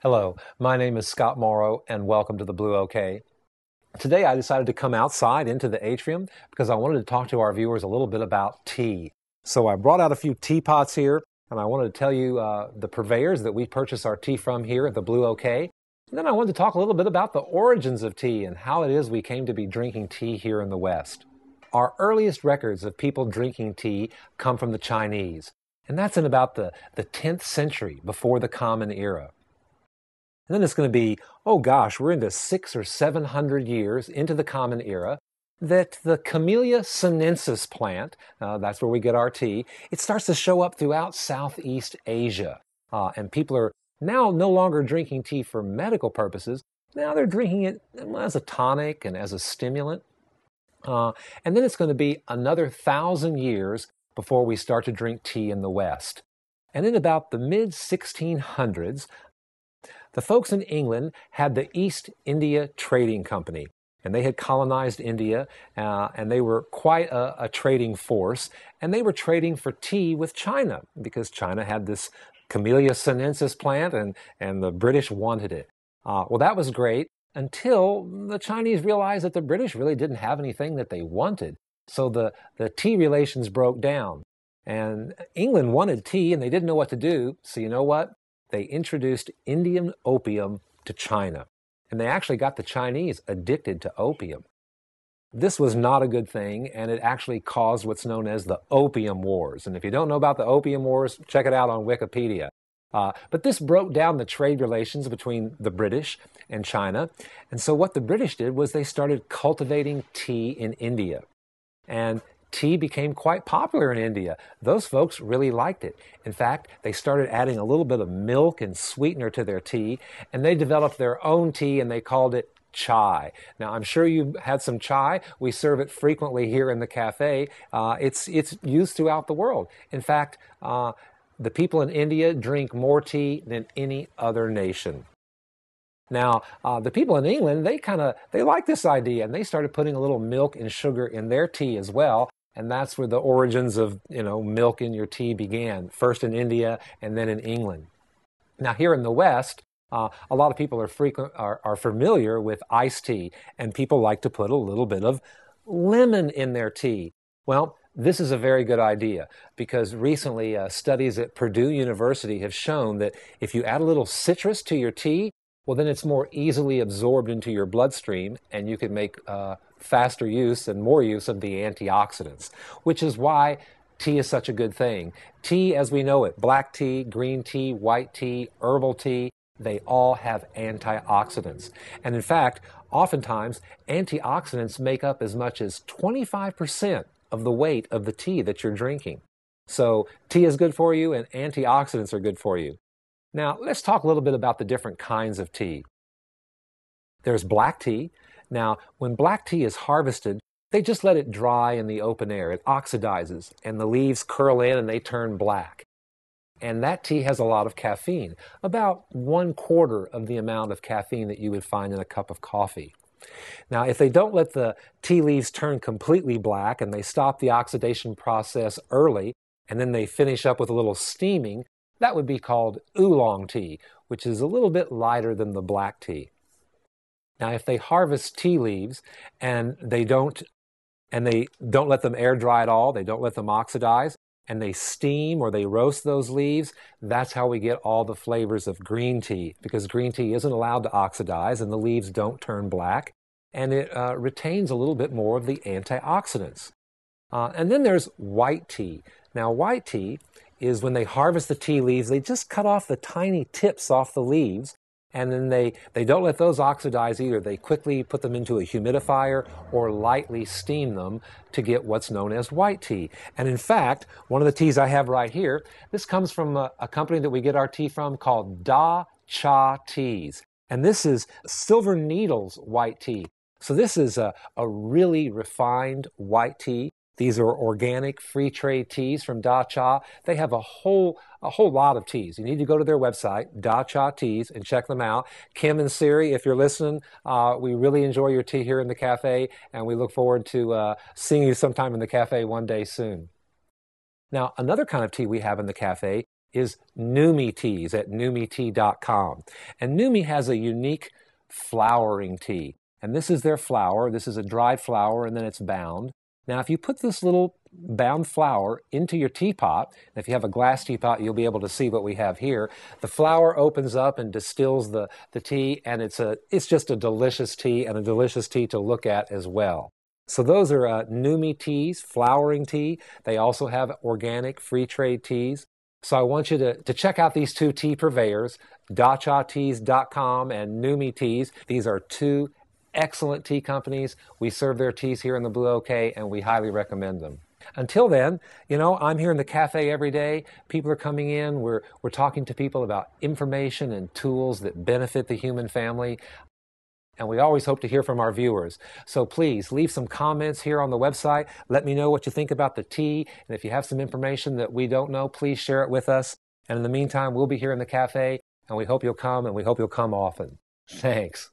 Hello, my name is Scott Morrow, and welcome to the Blue OK. Today I decided to come outside into the atrium because I wanted to talk to our viewers a little bit about tea. So I brought out a few teapots here, and I wanted to tell you the purveyors that we purchase our tea from here at the Blue OK. And then I wanted to talk a little bit about the origins of tea and how it is we came to be drinking tea here in the West. Our earliest records of people drinking tea come from the Chinese, and that's in about the 10th century before the Common Era. And then it's going to be, oh gosh, we're into 600 or 700 years into the Common Era, that the Camellia sinensis plant, that's where we get our tea, it starts to show up throughout Southeast Asia. And people are now no longer drinking tea for medical purposes. Now they're drinking it as a tonic and as a stimulant. And then it's going to be another 1,000 years before we start to drink tea in the West. And in about the mid-1600s, the folks in England had the East India Trading Company, and they had colonized India, and they were quite a trading force, and they were trading for tea with China because China had this Camellia sinensis plant, and the British wanted it. Well, that was great until the Chinese realized that the British really didn't have anything that they wanted, so the tea relations broke down. And England wanted tea, and they didn't know what to do, so you know what? They introduced Indian opium to China, and they actually got the Chinese addicted to opium. This was not a good thing, and it actually caused what's known as the Opium Wars. And if you don't know about the Opium Wars, check it out on Wikipedia. But this broke down the trade relations between the British and China. And so what the British did was they started cultivating tea in India. And tea became quite popular in India. Those folks really liked it. In fact, they started adding a little bit of milk and sweetener to their tea, and they developed their own tea, and they called it chai. Now, I'm sure you've had some chai. We serve it frequently here in the cafe. It's used throughout the world. In fact, the people in India drink more tea than any other nation. Now, the people in England, they like this idea, and they started putting a little milk and sugar in their tea as well. And that's where the origins of, milk in your tea began, first in India and then in England. Now, here in the West, a lot of people are familiar with iced tea, and people like to put a little bit of lemon in their tea. Well, this is a very good idea because recently studies at Purdue University have shown that if you add a little citrus to your tea, well, then it's more easily absorbed into your bloodstream, and you can make faster use and more use of the antioxidants, which is why tea is such a good thing. Tea as we know it, black tea, green tea, white tea, herbal tea, they all have antioxidants. And in fact, oftentimes, antioxidants make up as much as 25% of the weight of the tea that you're drinking. So tea is good for you, and antioxidants are good for you. Now, let's talk a little bit about the different kinds of tea. There's black tea. Now, when black tea is harvested, they just let it dry in the open air. It oxidizes, and the leaves curl in and they turn black. And that tea has a lot of caffeine, about 1/4 of the amount of caffeine that you would find in a cup of coffee. Now, if they don't let the tea leaves turn completely black and they stop the oxidation process early, and then they finish up with a little steaming, that would be called oolong tea, which is a little bit lighter than the black tea. Now, if they harvest tea leaves and they don't let them air dry at all, they don't let them oxidize, and they steam or they roast those leaves, that's how we get all the flavors of green tea, because green tea isn't allowed to oxidize and the leaves don't turn black, and it retains a little bit more of the antioxidants. And then there's white tea. Now, white tea is when they harvest the tea leaves, they just cut off the tiny tips off the leaves, and then they don't let those oxidize either. They quickly put them into a humidifier or lightly steam them to get what's known as white tea. And in fact, one of the teas I have right here, this comes from a company that we get our tea from called Da Cha Teas. And this is Silver Needles white tea. So this is a really refined white tea. These are organic free trade teas from Da Cha. They have a whole lot of teas. You need to go to their website, Da Cha Teas, and check them out. Kim and Siri, if you're listening, we really enjoy your tea here in the cafe, and we look forward to seeing you sometime in the cafe one day soon. Now, another kind of tea we have in the cafe is Numi Teas at numitea.com. And Numi has a unique flowering tea. And this is their flower. This is a dried flower, and then it's bound. Now, if you put this little bound flower into your teapot, and if you have a glass teapot, you'll be able to see what we have here. The flower opens up and distills the tea, and it's just a delicious tea, and a delicious tea to look at as well. So those are Numi Teas, flowering tea. They also have organic free trade teas. So I want you to check out these two tea purveyors, dachateas.com and Numi Teas. These are two excellent tea companies. We serve their teas here in the Blue OK, and we highly recommend them. Until then, I'm here in the cafe every day. People are coming in. We're talking to people about information and tools that benefit the human family. And we always hope to hear from our viewers. So please leave some comments here on the website. Let me know what you think about the tea. And if you have some information that we don't know, please share it with us. And in the meantime, we'll be here in the cafe, and we hope you'll come, and we hope you'll come often. Thanks.